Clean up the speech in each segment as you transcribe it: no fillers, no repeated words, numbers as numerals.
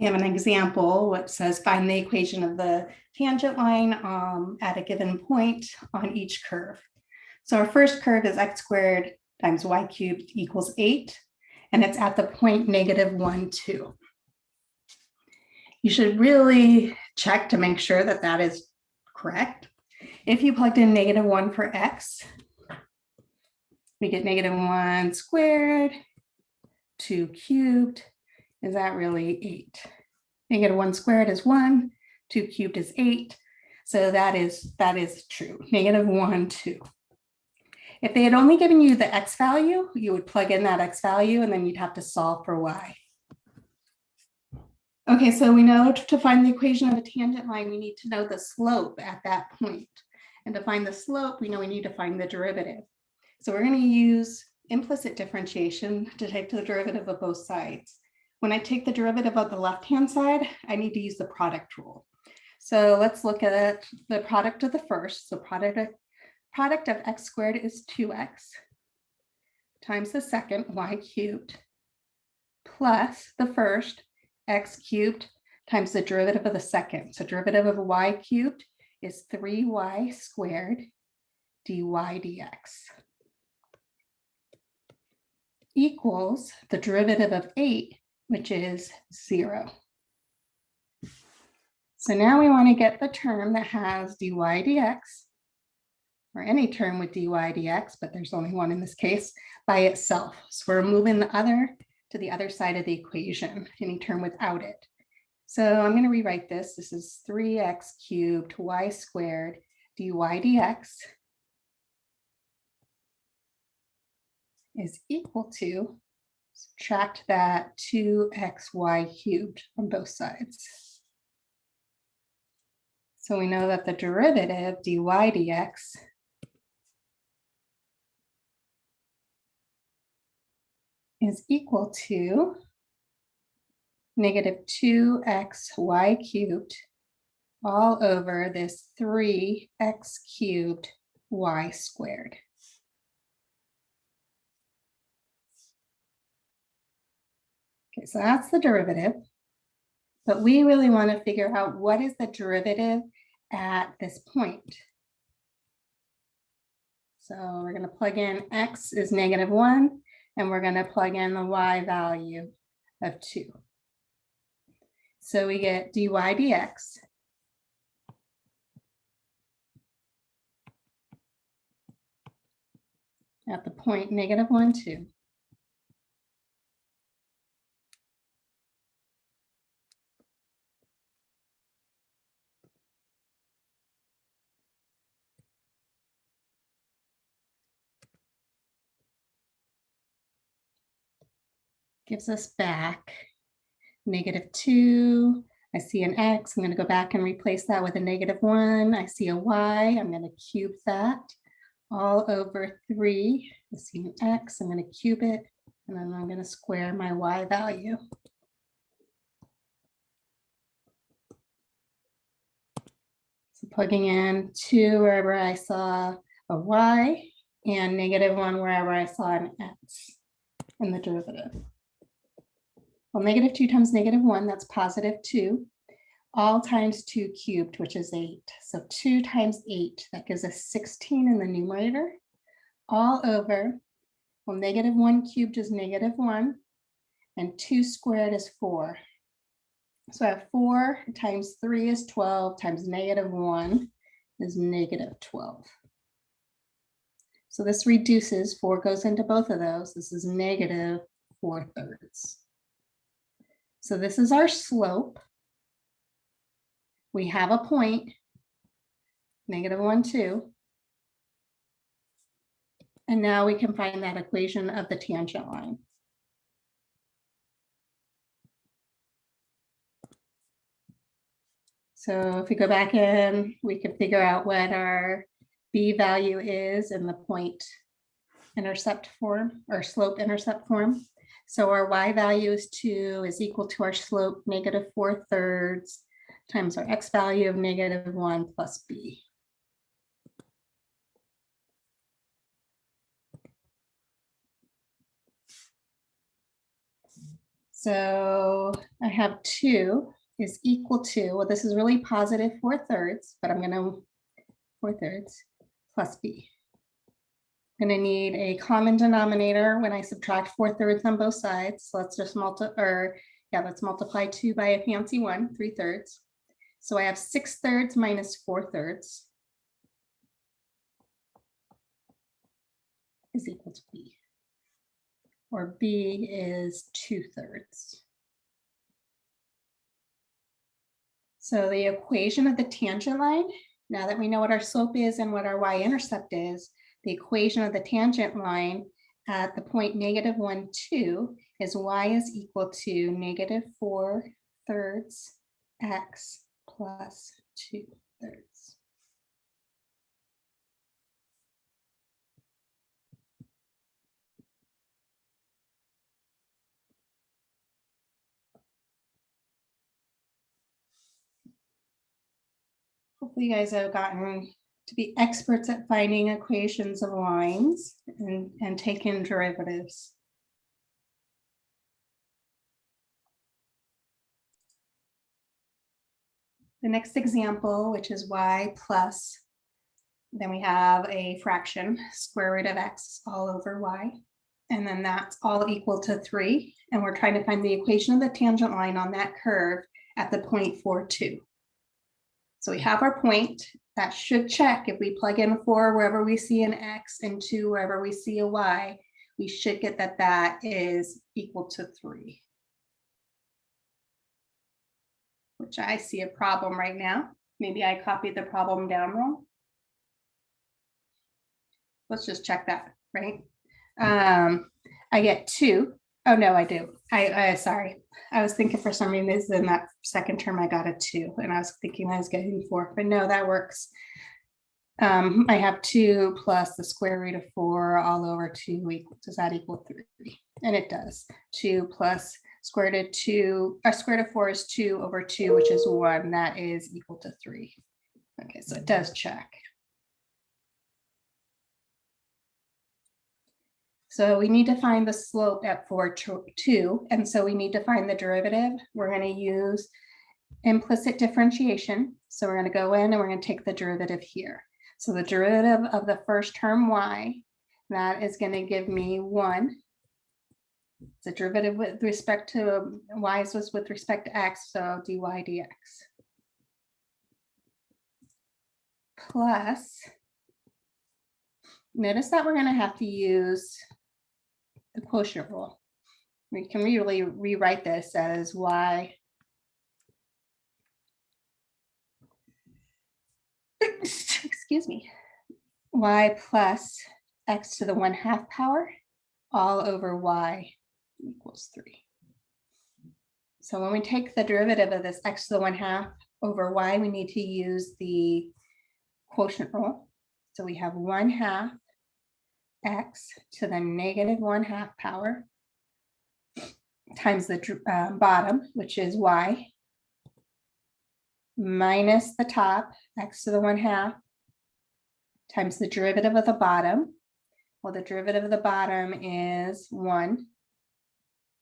We have an example which says find the equation of the tangent line at a given point on each curve. So our first curve is x squared times y cubed equals 8, and it's at the point -1, 2. You should really check to make sure that that is correct. If you plugged in -1 for x, we get -1 squared, 2 cubed. Is that really 8? -1 squared is 1, 2 cubed is 8. So that is true, -1, 2. If they had only given you the x value, you would plug in that x value and then you'd have to solve for y. Okay, so we know to find the equation of a tangent line, we need to know the slope at that point. And to find the slope, we know we need to find the derivative. So we're going to use implicit differentiation to take the derivative of both sides. When I take the derivative of the left-hand side, I need to use the product rule. So let's look at the product of the first. So product of x squared is 2x times the second, y cubed, plus the first, x cubed, times the derivative of the second. So derivative of y cubed is 3y squared dy dx equals the derivative of 8, which is 0. So now we want to get the term that has dy dx, or any term with dy dx, but there's only one in this case, by itself. So we're moving the other to the other side of the equation, any term without it. So I'm going to rewrite this. This is 3x cubed y squared dy dx is equal to, subtract that, 2xy cubed on both sides. So we know that the derivative dy dx is equal to -2xy cubed all over this 3x cubed y squared. Okay, so that's the derivative, but we really want to figure out what is the derivative at this point. So we're going to plug in x is -1, and we're going to plug in the y value of 2. So we get dy dx at the point -1, 2. Gives us back -2. I see an x. I'm going to go back and replace that with a -1. I see a y. I'm going to cube that all over 3. I see an x. I'm going to cube it, and then I'm going to square my y value. So plugging in 2 wherever I saw a y, and -1 wherever I saw an x in the derivative. Well, -2 times -1, that's +2, all times 2 cubed, which is 8. So 2 times 8, that gives us 16 in the numerator, all over, well, -1 cubed is -1, and 2 squared is 4. So I have 4 times 3 is 12, times -1 is -12. So this reduces, 4 goes into both of those. This is -4/3. So this is our slope. We have a point, -1, 2. And now we can find that equation of the tangent line. So if we go back in, we can figure out what our b value is in the point intercept form, or slope intercept form. So our y value is 2 is equal to our slope -4/3 times our x value of -1 plus b. So I have 2 is equal to, well, this is really positive 4/3, but I'm going to 4/3 plus b. I'm going to need a common denominator when I subtract 4/3 on both sides. So let's just let's multiply 2 by a fancy 1, 3/3. So I have 6/3 minus 4/3 is equal to b, or b is 2/3. So the equation of the tangent line, now that we know what our slope is and what our y-intercept is, the equation of the tangent line at the point -1, 2 is y is equal to -4/3 x plus 2/3. Hopefully you guys have gotten to be experts at finding equations of lines and taking derivatives. The next example, which is y plus, then we have a fraction, square root of x all over y. And then that's all equal to 3. And we're trying to find the equation of the tangent line on that curve at the point 4, 2. So we have our point that should check. If we plug in 4 wherever we see an x and 2 wherever we see a y, we should get that that is equal to 3. Which I see a problem right now. Maybe I copied the problem down wrong. Let's just check that, right? I get 2. Oh no, I do. Sorry. I was thinking for some reason in that second term I got a 2, and I was thinking I was getting 4, but no, that works. I have 2 plus the square root of 4 all over 2 does that equal 3? And it does. 2 plus square root of 2, or square root of 4 is 2 over 2, which is 1. That is equal to 3. Okay, so it does check. So we need to find the slope at 4, 2, and so we need to find the derivative. We're going to use implicit differentiation. So we're going to go in and we're going to take the derivative here. So the derivative of the first term y, that is going to give me 1. The derivative with respect to y was with respect to x, so dy dx. Plus, notice that we're going to have to use the quotient rule. We can really rewrite this as y excuse me, y plus x to the 1/2 power all over y equals 3. So when we take the derivative of this x to the 1/2 over y, we need to use the quotient rule. So we have 1/2 x to the -1/2 power times the bottom, which is y, minus the top, x to the 1/2, times the derivative of the bottom. Well, the derivative of the bottom is 1,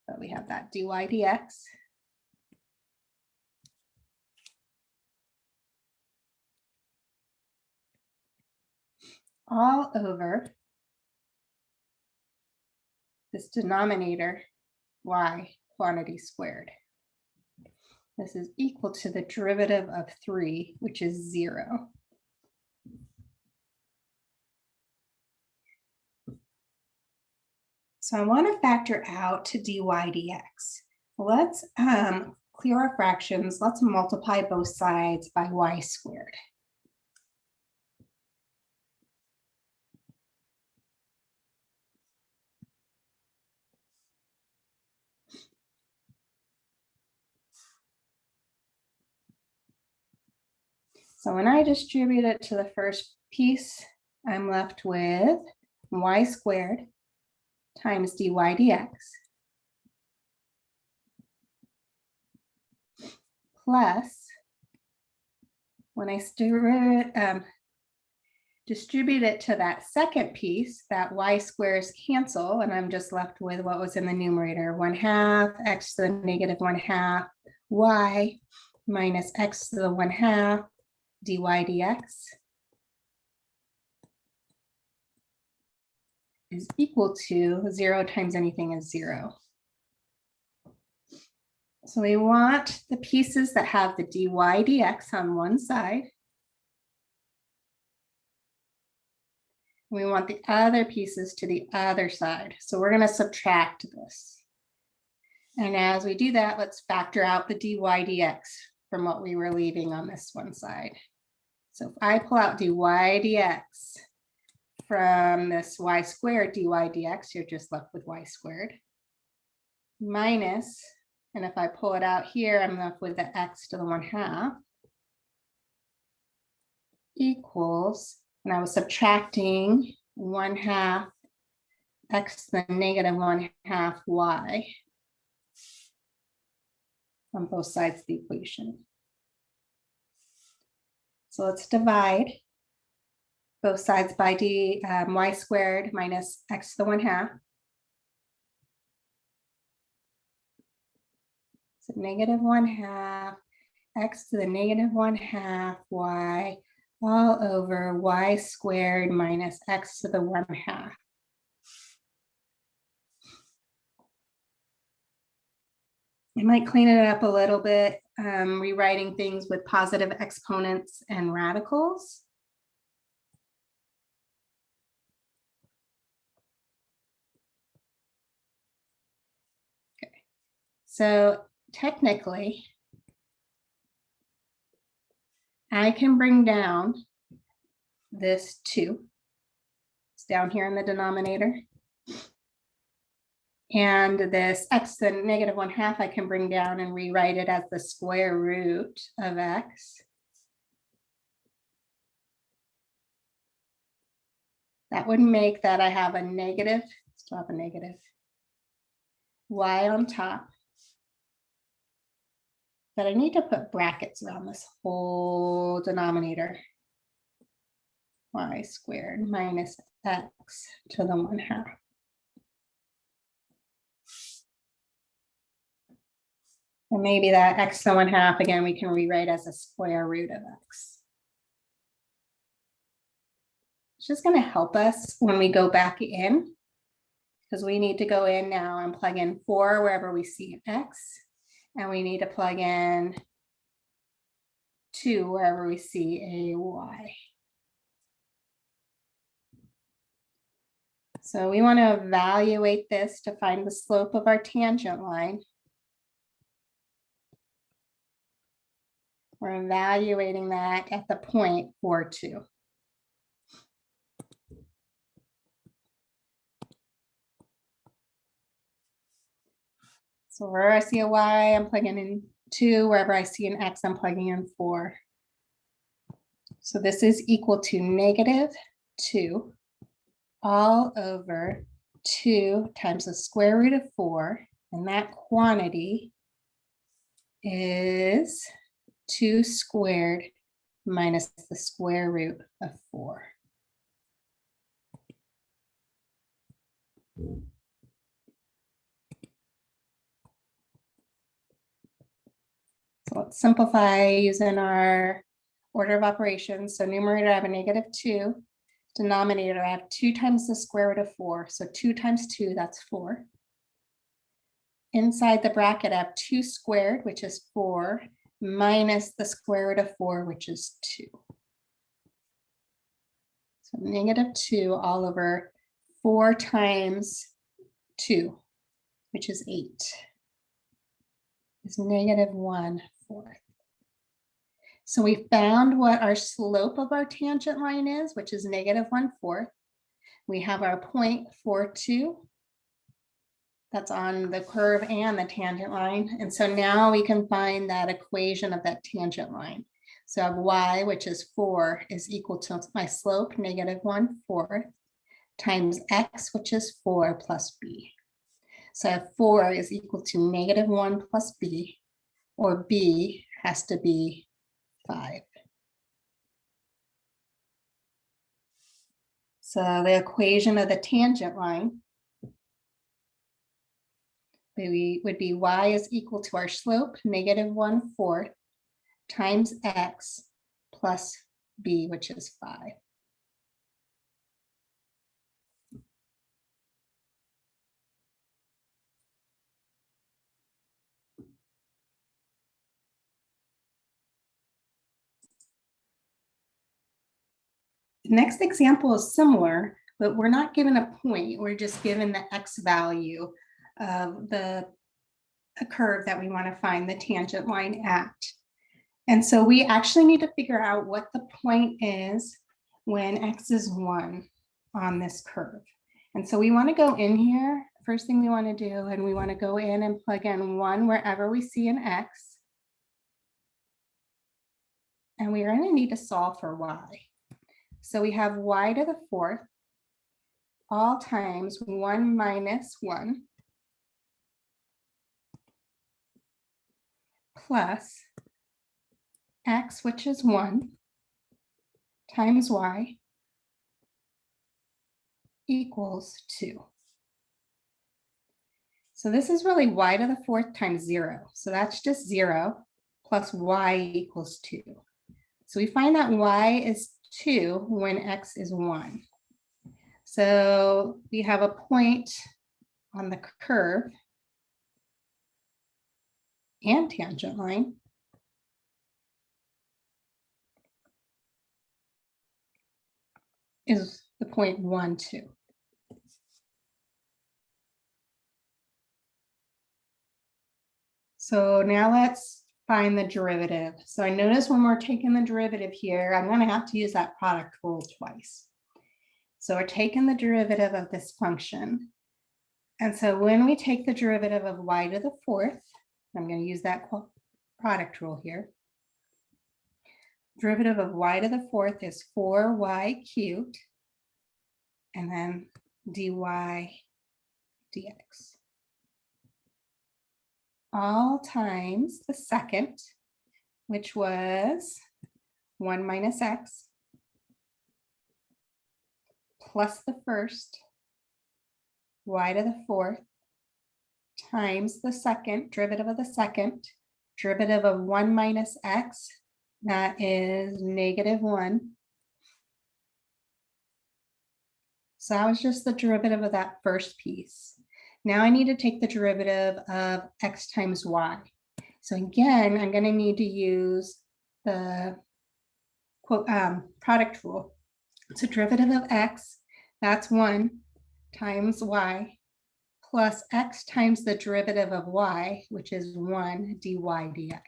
but we have that dy dx. All over this denominator, y quantity squared. This is equal to the derivative of 3, which is 0. So I want to factor out to dy dx. Let's clear our fractions. Let's multiply both sides by y squared. So when I distribute it to the first piece, I'm left with y squared times dy dx plus, when I distribute it to that second piece, that y squares cancel, and I'm just left with what was in the numerator, 1/2 x to the negative 1/2 y minus x to the 1/2 dy dx is equal to 0 times anything is 0. So we want the pieces that have the dy dx on one side. We want the other pieces to the other side. So we're going to subtract this. And as we do that, let's factor out the dy dx from what we were leaving on this one side. So if I pull out dy dx from this y squared dy dx, you're just left with y squared minus, and if I pull it out here, I'm left with the x to the 1/2 equals, and I was subtracting 1/2 x to the negative 1/2 y on both sides of the equation. So let's divide both sides by y squared minus x to the 1/2. So negative 1/2 x to the negative 1/2 y all over y squared minus x to the 1/2. I might clean it up a little bit, rewriting things with positive exponents and radicals. Okay, so technically, I can bring down this 2. It's down here in the denominator. And this x to the negative 1/2 I can bring down and rewrite it as the square root of x. That would make that I have a negative, still have a negative, y on top. But I need to put brackets around this whole denominator. Y squared minus x to the 1/2. And maybe that x to the 1/2, again, we can rewrite as a square root of x. It's just going to help us when we go back in, because we need to go in now and plug in 4 wherever we see an x, and we need to plug in 2 wherever we see a y. So we want to evaluate this to find the slope of our tangent line. We're evaluating that at the point 4, 2. So wherever I see a y, I'm plugging in 2. Wherever I see an x, I'm plugging in 4. So this is equal to negative 2 all over 2 times the square root of 4. And that quantity is 2 squared minus the square root of 4. So let's simplify using our order of operations. So numerator, I have a negative 2. Denominator, I have 2 times the square root of 4. So 2 times 2, that's 4. Inside the bracket, I have 2 squared, which is 4, minus the square root of 4, which is 2. So negative 2 all over 4 times 2, which is 8, is negative 1/4. So we found what our slope of our tangent line is, which is negative 1/4. We have our point 4, 2. That's on the curve and the tangent line. And so now we can find that equation of that tangent line. So I have y, which is 4, is equal to my slope, negative 1/4, times x, which is 4 plus b. So I have 4 is equal to negative 1 plus b, or b has to be 5. So the equation of the tangent line would be y is equal to our slope, -1/4, times x plus b, which is 5. The next example is similar, but we're not given a point. We're just given the x value of a curve that we want to find the tangent line at. And so we actually need to figure out what the point is when x is 1 on this curve. And so we want to go in here. First thing we want to do, and we want to go in and plug in 1 wherever we see an x. And we are going to need to solve for y. So we have y to the 4th all times 1 minus 1 plus x, which is 1, times y equals 2. So this is really y to the 4th times 0. So that's just 0 plus y equals 2. So we find that y is 2 when x is 1. So we have a point on the curve and tangent line is the point 1, 2. So now let's find the derivative. So I notice when we're taking the derivative here, I'm going to have to use that product rule twice. So we're taking the derivative of this function. And so when we take the derivative of y to the 4th, I'm going to use that product rule here. Derivative of y to the 4th is 4y cubed, and then dy dx. All times the second, which was 1 minus x, plus the first, y to the 4th, times the second, derivative of the second, derivative of 1 minus x, that is -1. So that was just the derivative of that first piece. Now I need to take the derivative of x times y. So again, I'm going to need to use the product rule. So derivative of x, that's 1 times y, plus x times the derivative of y, which is 1 dy dx.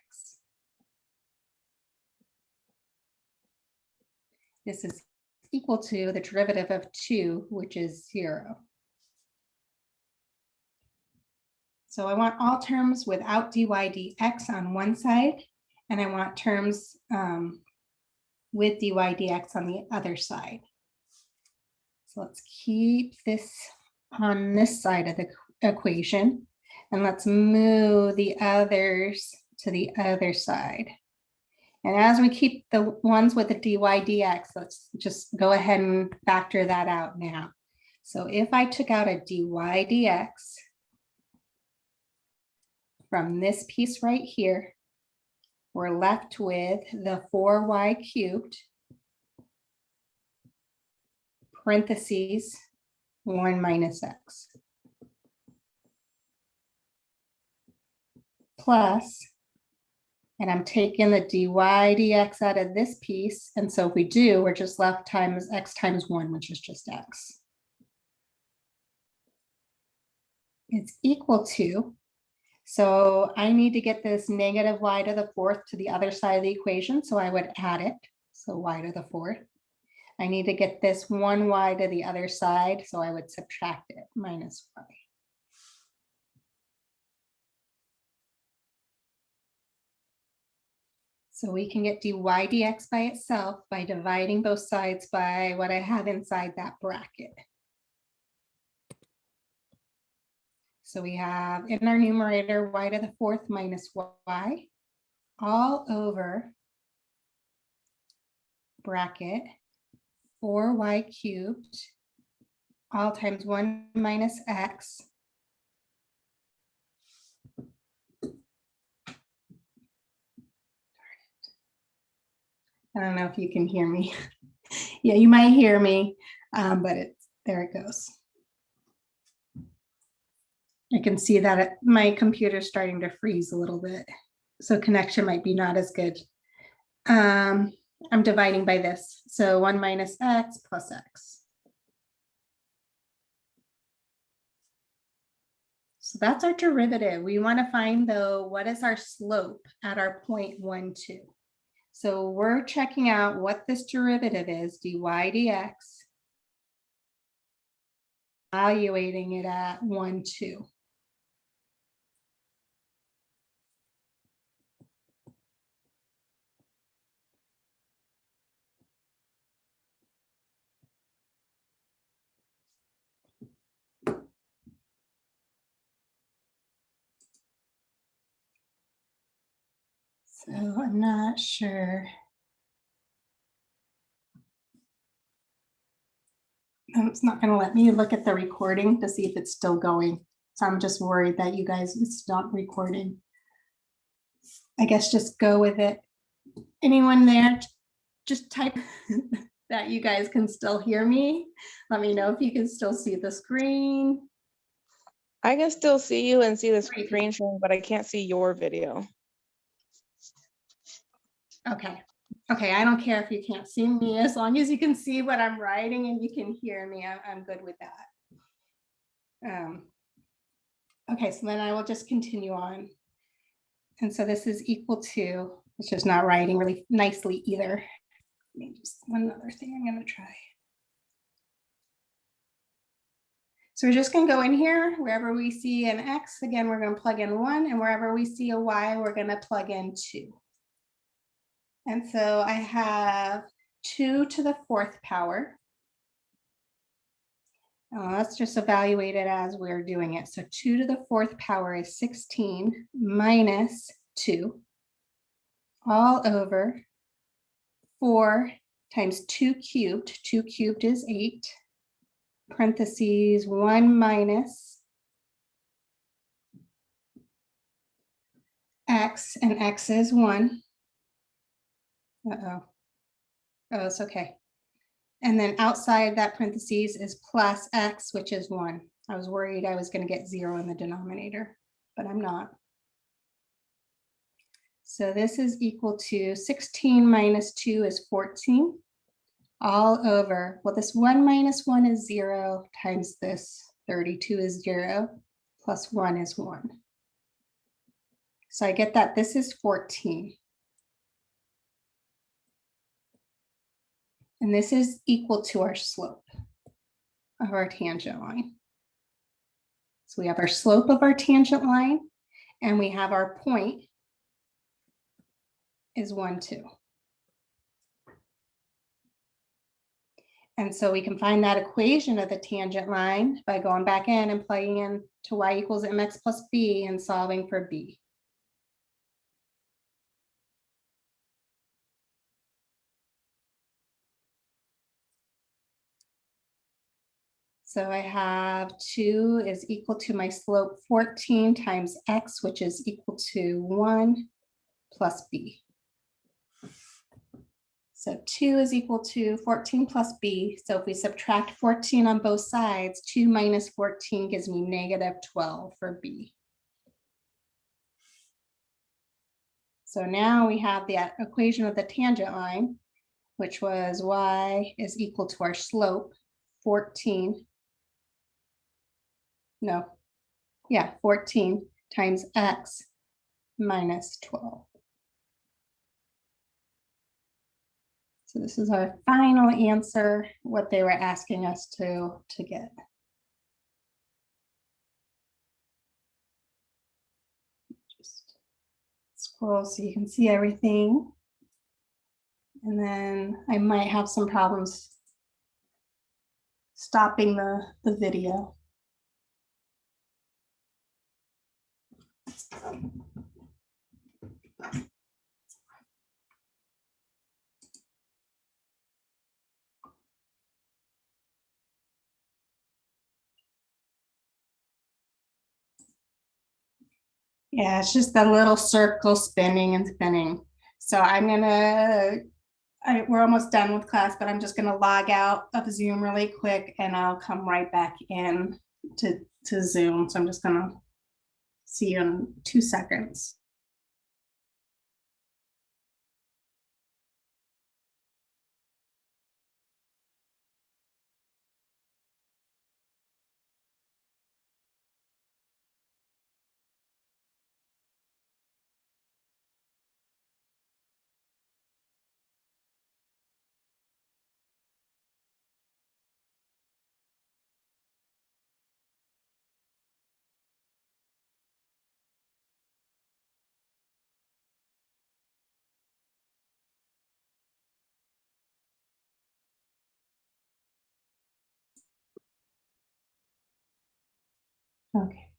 This is equal to the derivative of 2, which is 0. So I want all terms without dy dx on one side, and I want terms with dy dx on the other side. So let's keep this on this side of the equation, and let's move the others to the other side. And as we keep the ones with the dy dx, let's just go ahead and factor that out now. So if I took out a dy dx from this piece right here, we're left with the 4y cubed, parentheses, 1 minus x, plus, and I'm taking the dy dx out of this piece. And so if we do, we're just left times x times 1, which is just x. It's equal to, so I need to get this negative y to the 4th to the other side of the equation. So I would add it. So y to the 4th. I need to get this 1y to the other side. So I would subtract it, minus y. So we can get dy dx by itself by dividing both sides by what I have inside that bracket. So we have in our numerator y to the 4th minus y all over bracket 4y cubed all times 1 minus x I don't know if you can hear me. Yeah, you might hear me, but there it goes. I can see that my computer's starting to freeze a little bit, so connection might be not as good. I'm dividing by this, so 1 minus x plus x. So that's our derivative. We want to find, though, what is our slope at our point 1, 2. So we're checking out what this derivative is, dy dx, evaluating it at 1, 2. So I'm not sure. It's not going to let me look at the recording to see if it's still going. So I'm just worried that you guys, it's not recording. I guess just go with it. Anyone there, just type that you guys can still hear me. Let me know if you can still see the screen. I can still see you and see the screen sharing, but I can't see your video. Okay. Okay, I don't care if you can't see me, as long as you can see what I'm writing and you can hear me, I'm good with that. Okay, so then I will just continue on. And so this is equal to, it's just not writing really nicely either. Just one other thing I'm going to try. So we're just going to go in here, wherever we see an x, again, we're going to plug in 1, and wherever we see a y, we're going to plug in 2. And so I have 2 to the 4th power. Let's just evaluate it as we're doing it. So 2 to the 4th power is 16 minus 2, all over 4 times 2 cubed. 2 cubed is 8. Parentheses 1 minus x, and x is 1. Uh-oh. Oh, it's okay. And then outside that parentheses is plus x, which is 1. I was worried I was going to get 0 in the denominator, but I'm not. So this is equal to 16 minus 2 is 14, all over, well, this 1 minus 1 is 0 times this 32 is 0, plus 1 is 1. So I get that this is 14. And this is equal to our slope of our tangent line. So we have our slope of our tangent line, and we have our point is 1, 2. And so we can find that equation of the tangent line by going back in and plugging in to y equals mx plus b and solving for b. So I have 2 is equal to my slope 14 times x, which is equal to 1 plus b. So 2 is equal to 14 plus b. So if we subtract 14 on both sides, 2 minus 14 gives me negative 12 for b. So now we have the equation of the tangent line, which was y is equal to our slope, 14. No, yeah, 14 times x minus 12. So this is our final answer, what they were asking us to get. Just scroll so you can see everything. And then I might have some problems stopping the video. Yeah, it's just the little circle spinning and spinning. So we're almost done with class, but I'm just gonna log out of Zoom really quick and I'll come right back in to Zoom. So I'm just gonna see you in 2 seconds. Okay.